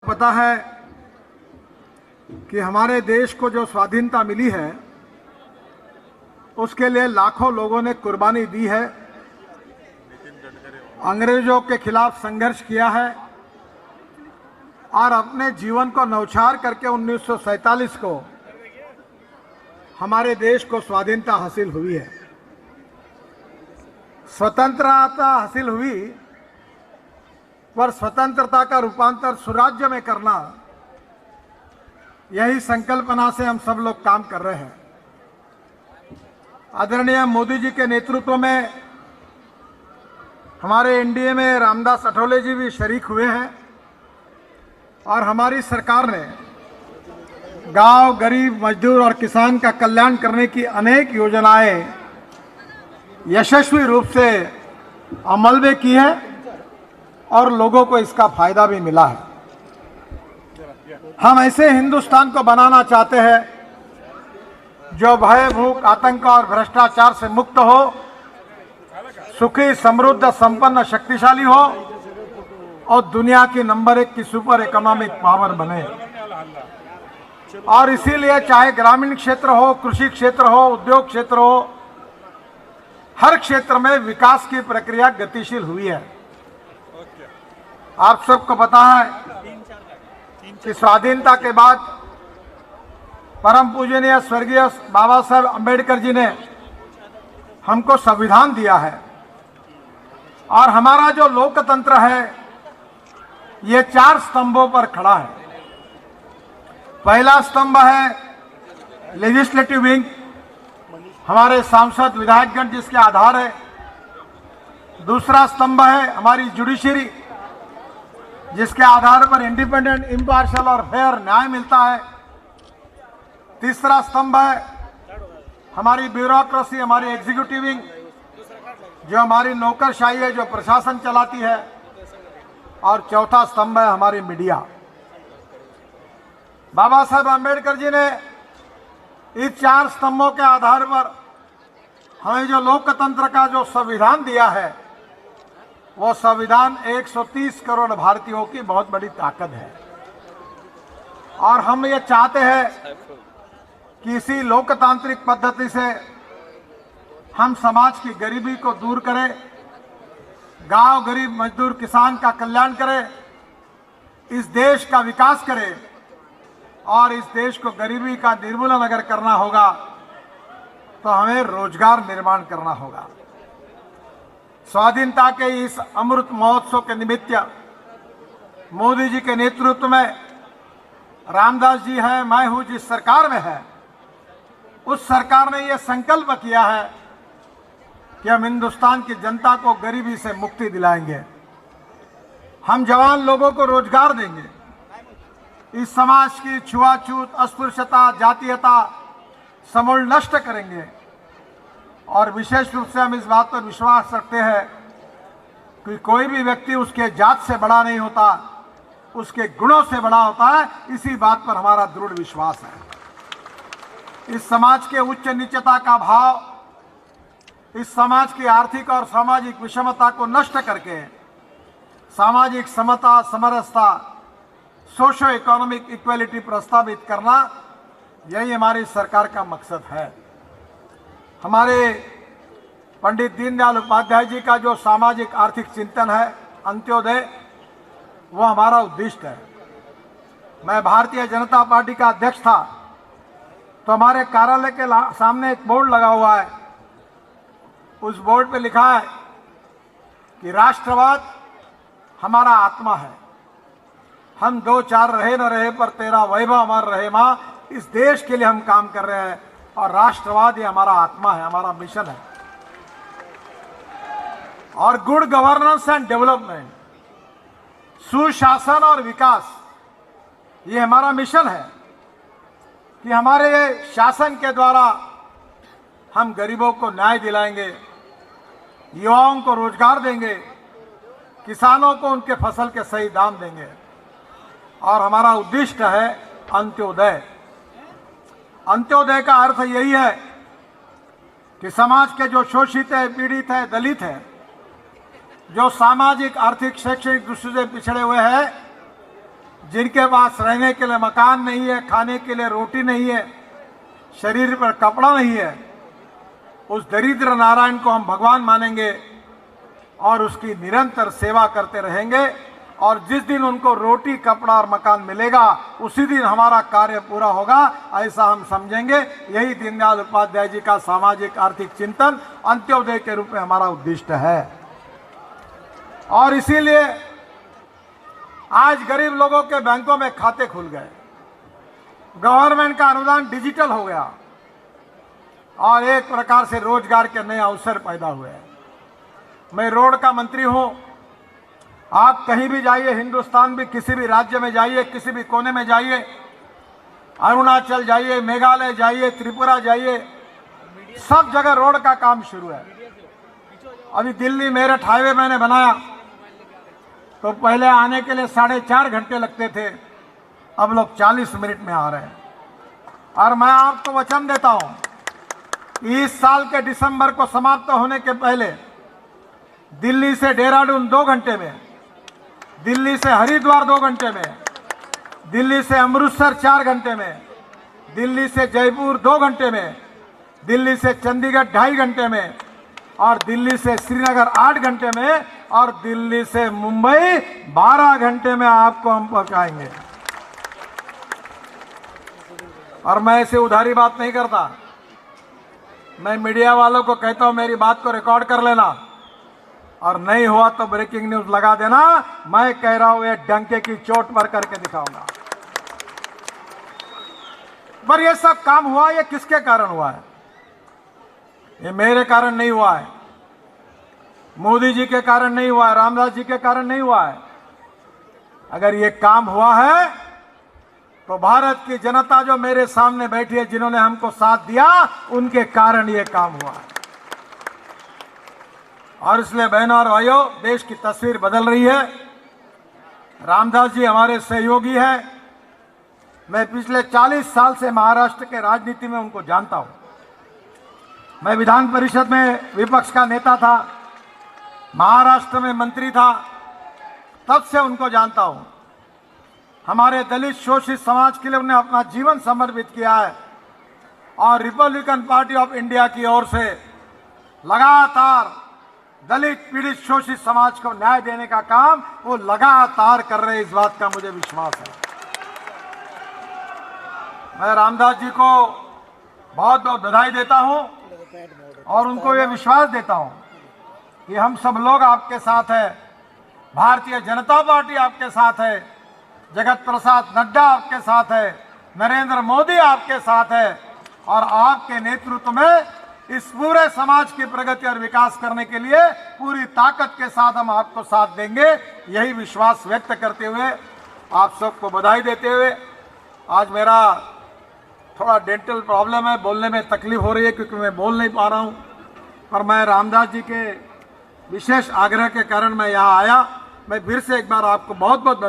पता है कि हमारे देश को जो स्वाधीनता मिली है उसके लिए लाखों लोगों ने कुर्बानी दी है, अंग्रेजों के खिलाफ संघर्ष किया है और अपने जीवन को न्यौछावर करके 1947 को हमारे देश को स्वाधीनता हासिल हुई है। स्वतंत्रता हासिल हुई पर स्वतंत्रता का रूपांतर सुराज्य में करना, यही संकल्पना से हम सब लोग काम कर रहे हैं। आदरणीय मोदी जी के नेतृत्व में हमारे एनडीए में रामदास अठवले जी भी शरीक हुए हैं और हमारी सरकार ने गांव, गरीब, मजदूर और किसान का कल्याण करने की अनेक योजनाएं यशस्वी रूप से अमल में की है और लोगों को इसका फायदा भी मिला है। हम ऐसे हिंदुस्तान को बनाना चाहते हैं जो भय, भूख, आतंक और भ्रष्टाचार से मुक्त हो, सुखी, समृद्ध, संपन्न, शक्तिशाली हो और दुनिया की नंबर 1 की सुपर इकोनॉमिक पावर बने। और इसीलिए चाहे ग्रामीण क्षेत्र हो, कृषि क्षेत्र हो, उद्योग क्षेत्र हो, हर क्षेत्र में विकास की प्रक्रिया गतिशील हुई है। आप सबको पता है कि स्वाधीनता के बाद परम पूजनीय स्वर्गीय बाबा साहब अम्बेडकर जी ने हमको संविधान दिया है और हमारा जो लोकतंत्र है ये 4 स्तंभों पर खड़ा है। पहला स्तंभ है लेजिस्लेटिव विंग, हमारे सांसद विधायकगण जिसके आधार है। दूसरा स्तंभ है हमारी जुडिशरी, जिसके आधार पर इंडिपेंडेंट, इम्पार्शियल और फेयर न्याय मिलता है। तीसरा स्तंभ है हमारी ब्यूरोक्रेसी, हमारी एग्जीक्यूटिव विंग, जो हमारी नौकरशाही है, जो प्रशासन चलाती है। और चौथा स्तंभ है हमारी मीडिया। बाबा साहब अम्बेडकर जी ने इस 4 स्तंभों के आधार पर हमें जो लोकतंत्र का जो संविधान दिया है, वो संविधान 130 करोड़ भारतीयों की बहुत बड़ी ताकत है। और हम ये चाहते हैं कि इसी लोकतांत्रिक पद्धति से हम समाज की गरीबी को दूर करें, गांव, गरीब, मजदूर, किसान का कल्याण करें, इस देश का विकास करें। और इस देश को गरीबी का निर्मूलन अगर करना होगा तो हमें रोजगार निर्माण करना होगा। स्वाधीनता के इस अमृत महोत्सव के निमित्त मोदी जी के नेतृत्व में रामदास जी हैं, मैं हूं, जिस सरकार में है उस सरकार ने यह संकल्प किया है कि हम हिंदुस्तान की जनता को गरीबी से मुक्ति दिलाएंगे, हम जवान लोगों को रोजगार देंगे, इस समाज की छुआछूत, अस्पृश्यता, जातीयता समूल नष्ट करेंगे। और विशेष रूप से हम इस बात पर विश्वास रखते हैं कि कोई भी व्यक्ति उसके जात से बड़ा नहीं होता, उसके गुणों से बड़ा होता है। इसी बात पर हमारा दृढ़ विश्वास है। इस समाज के उच्च नीचता का भाव, इस समाज की आर्थिक और सामाजिक विषमता को नष्ट करके सामाजिक समता, समरसता, सोशो इकोनॉमिक इक्वलिटी प्रस्तावित करना, यही हमारी सरकार का मकसद है। हमारे पंडित दीनदयाल उपाध्याय जी का जो सामाजिक आर्थिक चिंतन है, अंत्योदय, वो हमारा उद्दिष्ट है। मैं भारतीय जनता पार्टी का अध्यक्ष था तो हमारे कार्यालय के सामने एक बोर्ड लगा हुआ है। उस बोर्ड पे लिखा है कि राष्ट्रवाद हमारा आत्मा है, हम 2-4 रहे न रहे पर तेरा वैभव अमर रहे मां। इस देश के लिए हम काम कर रहे हैं और राष्ट्रवाद ये हमारा आत्मा है, हमारा मिशन है। और गुड गवर्नेंस एंड डेवलपमेंट, सुशासन और विकास, ये हमारा मिशन है कि हमारे शासन के द्वारा हम गरीबों को न्याय दिलाएंगे, युवाओं को रोजगार देंगे, किसानों को उनके फसल के सही दाम देंगे। और हमारा उद्देश्य है अंत्योदय। अंत्योदय का अर्थ यही है कि समाज के जो शोषित है, पीड़ित है, दलित है, जो सामाजिक, आर्थिक, शैक्षणिक दृष्टि से पिछड़े हुए हैं, जिनके पास रहने के लिए मकान नहीं है, खाने के लिए रोटी नहीं है, शरीर पर कपड़ा नहीं है, उस दरिद्र नारायण को हम भगवान मानेंगे और उसकी निरंतर सेवा करते रहेंगे। और जिस दिन उनको रोटी, कपड़ा और मकान मिलेगा उसी दिन हमारा कार्य पूरा होगा, ऐसा हम समझेंगे। यही दीनदयाल उपाध्याय जी का सामाजिक आर्थिक चिंतन अंत्योदय के रूप में हमारा उद्दिष्ट है। और इसीलिए आज गरीब लोगों के बैंकों में खाते खुल गए, गवर्नमेंट का अनुदान डिजिटल हो गया और एक प्रकार से रोजगार के नए अवसर पैदा हुए। मैं रोड का मंत्री हूं। आप कहीं भी जाइए, हिंदुस्तान भी किसी भी राज्य में जाइए, किसी भी कोने में जाइए, अरुणाचल जाइए, मेघालय जाइए, त्रिपुरा जाइए, सब जगह रोड का काम शुरू है। अभी दिल्ली मेरठ हाईवे मैंने बनाया तो पहले आने के लिए 4.5 घंटे लगते थे, अब लोग 40 मिनट में आ रहे हैं। और मैं आपको वचन देता हूं कि इस साल के दिसंबर को समाप्त होने के पहले दिल्ली से देहरादून 2 घंटे में, दिल्ली से हरिद्वार 2 घंटे में, दिल्ली से अमृतसर 4 घंटे में, दिल्ली से जयपुर 2 घंटे में, दिल्ली से चंडीगढ़ 2.5 घंटे में, और दिल्ली से श्रीनगर 8 घंटे में, और दिल्ली से मुंबई 12 घंटे में आपको हम पहुंचाएंगे। और मैं ऐसे उधारी बात नहीं करता। मैं मीडिया वालों को कहता हूं मेरी बात को रिकॉर्ड कर लेना, और नहीं हुआ तो ब्रेकिंग न्यूज लगा देना। मैं कह रहा हूं ये डंके की चोट पर करके दिखाऊंगा। पर ये सब काम हुआ, ये किसके कारण हुआ है? ये मेरे कारण नहीं हुआ है, मोदी जी के कारण नहीं हुआ है, रामदास जी के कारण नहीं हुआ है। अगर ये काम हुआ है तो भारत की जनता जो मेरे सामने बैठी है, जिन्होंने हमको साथ दिया, उनके कारण ये काम हुआ है। और इसलिए बहनों और भाइयों, देश की तस्वीर बदल रही है। रामदास जी हमारे सहयोगी हैं। मैं पिछले 40 साल से महाराष्ट्र के राजनीति में उनको जानता हूं। मैं विधान परिषद में विपक्ष का नेता था, महाराष्ट्र में मंत्री था, तब से उनको जानता हूं। हमारे दलित शोषित समाज के लिए उन्होंने अपना जीवन समर्पित किया है, और रिपब्लिकन पार्टी ऑफ इंडिया की ओर से लगातार दलित पीड़ित शोषित समाज को न्याय देने का काम वो लगातार कर रहे हैं। इस बात का मुझे विश्वास है। मैं रामदास जी को बहुत बहुत बधाई देता हूं और उनको ये विश्वास देता हूं कि हम सब लोग आपके साथ हैं, भारतीय जनता पार्टी आपके साथ है, जगत प्रसाद नड्डा आपके साथ है, नरेंद्र मोदी आपके साथ है, और आपके नेतृत्व में इस पूरे समाज की प्रगति और विकास करने के लिए पूरी ताकत के साथ हम आपको साथ देंगे। यही विश्वास व्यक्त करते हुए आप सबको बधाई देते हुए, आज मेरा थोड़ा डेंटल प्रॉब्लम है, बोलने में तकलीफ हो रही है क्योंकि मैं बोल नहीं पा रहा हूं, पर मैं रामदास जी के विशेष आग्रह के कारण मैं यहाँ आया। मैं फिर से एक बार आपको बहुत बहुत